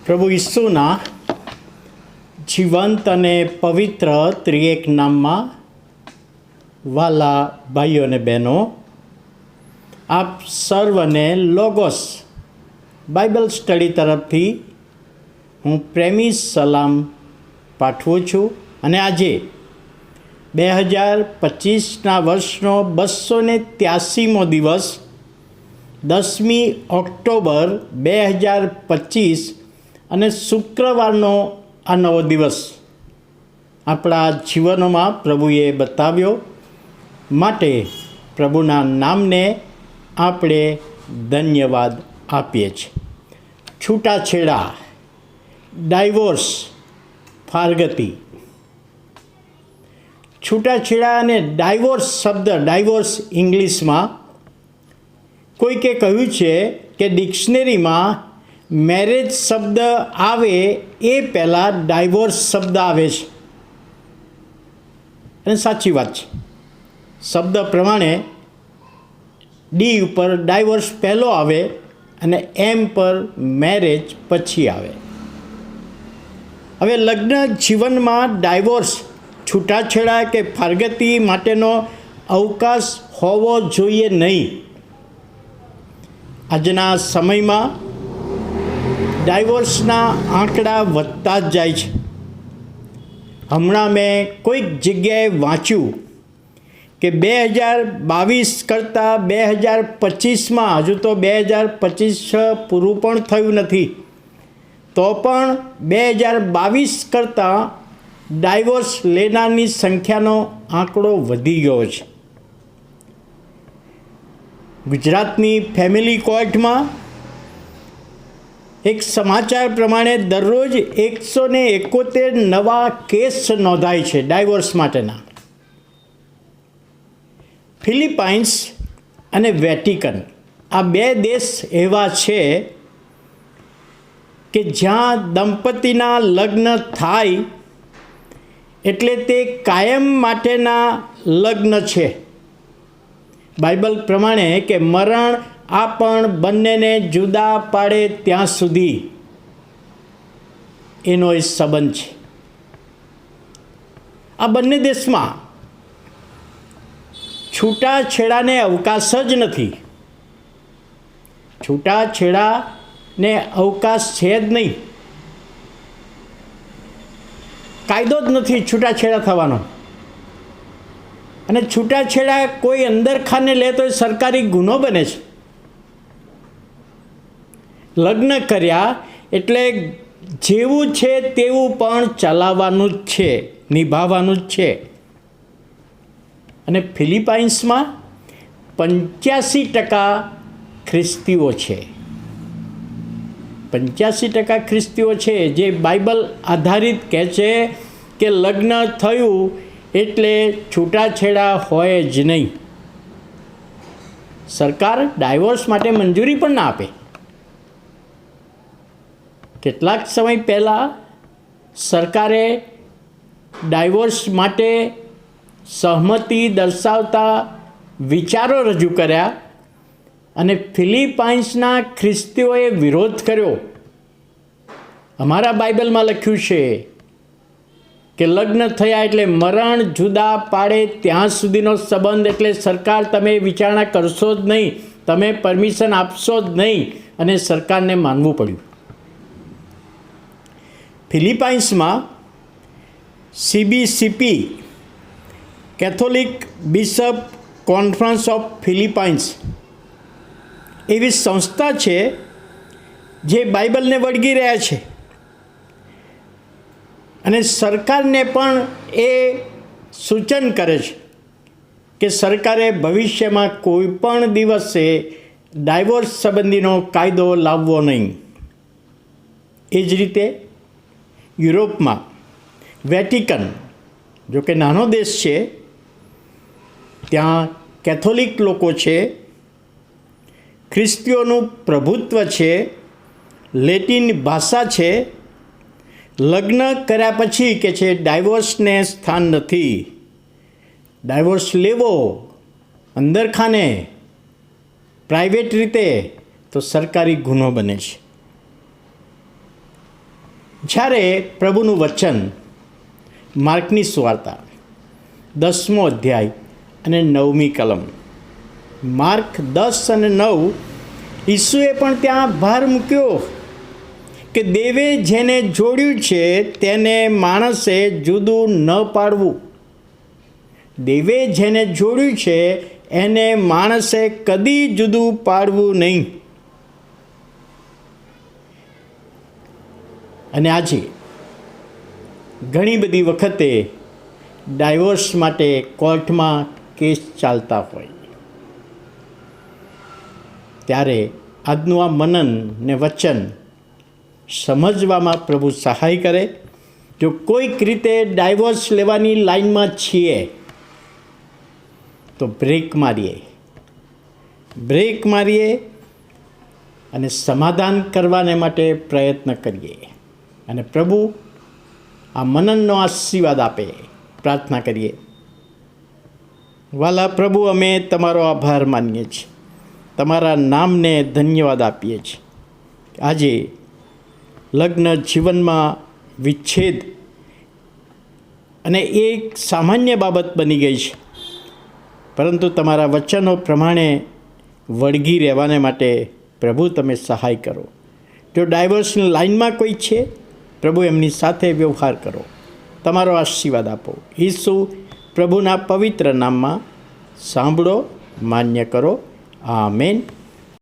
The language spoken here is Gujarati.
પ્રભુ ઈસુના જીવંત અને પવિત્ર ત્રિએક નામમાં વાલા ભાઈઓ અને બહેનો, આપ સર્વને લોગોસ બાઇબલ સ્ટડી તરફથી હું પ્રેમી સલામ પાઠવું છું. અને આજે 2025ના વર્ષનો 283મો દિવસ 10મી ઓક્ટોબર 2025 અને શુક્રવારનો આ નવો દિવસ આપણા જીવનોમાં પ્રભુએ બતાવ્યો. માટે પ્રભુના નામને આપણે ધન્યવાદ આપીએ છીએ. છૂટાછેડા, ડાયવોર્સ, ફારગતી. છૂટાછેડા અને ડાયવોર્સ શબ્દ, ડાયવોર્સ ઇંગ્લિશમાં કોઈકે કહ્યું છે કે ડિક્શનરીમાં મેરેજ શબ્દ આવે એ પહેલાં ડાયવોર્સ શબ્દ આવે છે. અને સાચી વાત છે. શબ્દ પ્રમાણે ડી ઉપર ડાયવોર્સ પહેલો આવે અને એમ પર મેરેજ પછી આવે. હવે લગ્ન જીવનમાં ડાયવોર્સ, છૂટાછેડા કે ફારગતી માટેનો અવકાશ હોવો જોઈએ નહીં. આજના સમયમાં ડાયવોર્સના આંકડા વધતા જ જાય છે. હમણાં મેં કોઈક જગ્યાએ વાંચ્યું કે 2022 કરતાં 2025માં, હજુ તો 2025 પૂરું પણ થયું નથી, તો પણ 2022 કરતાં ડાયવોર્સ લેનારની સંખ્યાનો આંકડો વધી ગયો છે. ગુજરાતની ફેમિલી કોર્ટમાં એક સમાચાર પ્રમાણે દરરોજ 171 નવા કેસ નોંધાય છે ડાયવોર્સ માટેના. ફિલિપાઇન્સ અને વેટિકન, આ બે દેશ એવા છે કે જ્યાં દંપતીના લગ્ન થાય એટલે તે કાયમ માટેના લગ્ન છે. બાઇબલ પ્રમાણે કે મરણ આ પણ બંનેને જુદા પાડે ત્યાં સુધી એનો એ સંબંધ છે. આ બંને દેશમાં છૂટાછેડાને અવકાશ જ નથી. છૂટાછેડાને અવકાશ છે જ નહીં. કાયદો જ નથી છૂટાછેડા થવાનો. અને છૂટાછેડા કોઈ અંદર ખાને લે તો એ સરકારી ગુનો બને છે. લગ્ન કર્યા એટલે જેવું છે તેવું પણ ચલાવવાનું જ છે, નિભાવવાનું જ છે. અને ફિલિપાઇન્સમાં 85% ખ્રિસ્તીઓ છે. 85% ખ્રિસ્તીઓ છે જે બાઇબલ આધારિત કહે છે કે લગ્ન થયું એટલે છૂટાછેડા હોય જ નહીં. સરકાર ડાયવોર્સ માટે મંજૂરી પણ ના આપે. કેટલાક સમય પહેલાં સરકારે ડાયવોર્સ માટે સહમતિ દર્શાવતા વિચારો રજૂ કર્યા અને ફિલિપાઇન્સના ખ્રિસ્તીઓએ વિરોધ કર્યો. અમારા બાઇબલમાં લખ્યું છે કે લગ્ન થયા એટલે મરણ જુદા પાડે ત્યાં સુધીનો સંબંધ, એટલે સરકાર તમે વિચારણા કરશો જ નહીં, તમે પરમિશન આપશો જ નહીં. અને સરકારને માનવું પડ્યું. ફિલિપાઇન્સમાં CBCP, Catholic bishop conference of Philippines, એવી સંસ્થા છે જે બાઇબલને વળગી રહ્યા છે. અને સરકારને પણ એ સૂચન કરે છે કે સરકારે ભવિષ્યમાં કોઈ પણ દિવસે ડાયવોર્સ સંબંધીનો કાયદો લાવવો નહીં. એ જ રીતે યુરોપમાં વેટિકન, જો કે નાનો દેશ છે, ત્યાં કેથોલિક લોકો છે, ખ્રિસ્તીઓનું પ્રભુત્વ છે, લેટિન ભાષા છે. લગ્ન કર્યા પછી કે છે ડાયવોર્સને સ્થાન નથી. ડાયવોર્સ લેવો અંદર ખાને પ્રાઇવેટ રીતે તો સરકારી ગુનો બને છે. જ્યારે પ્રભુનું વચન માર્કની સુવાર્તા 10મો અધ્યાય અને 9મી કલમ, માર્ક 10 અને 9, ઈસુએ પણ ત્યાં ભાર મૂક્યો કે દેવે જેને જોડ્યું છે તેને માણસે જુદું ન પાડવું. દેવે જેને જોડ્યું છે એને માણસે કદી જુદું પાડવું નહીં. અને આજે ઘણી બધી વખતે ડાયવોર્સ માટે કોર્ટમાં કેસ ચાલતા હોય, ત્યારે આજનું આ મનન ને વચન સમજવામાં પ્રભુ સહાય કરે. જો કોઈક રીતે ડાયવોર્સ લેવાની લાઈનમાં છીએ તો બ્રેક મારીએ અને સમાધાન કરવાને માટે પ્રયત્ન કરીએ. અને પ્રભુ આ મનનનો આશીર્વાદ આપે. પ્રાર્થના કરીએ. વાલા પ્રભુ, અમે તમારો આભાર માનીએ છીએ, તમારા નામને ધન્યવાદ આપીએ છીએ. આજે લગ્ન જીવનમાં વિચ્છેદ અને એક સામાન્ય બાબત બની ગઈ છે, પરંતુ તમારા વચનો પ્રમાણે વળગી રહેવાને માટે પ્રભુ તમે સહાય કરો. જો ડાયવોર્સની લાઈનમાં કોઈ છે, પ્રભુ એમની સાથે વ્યવહાર કરો, તમારો આશીર્વાદ આપો. ઈસુ પ્રભુના પવિત્ર નામમાં સાંભળો, માન્ય કરો. આમેન.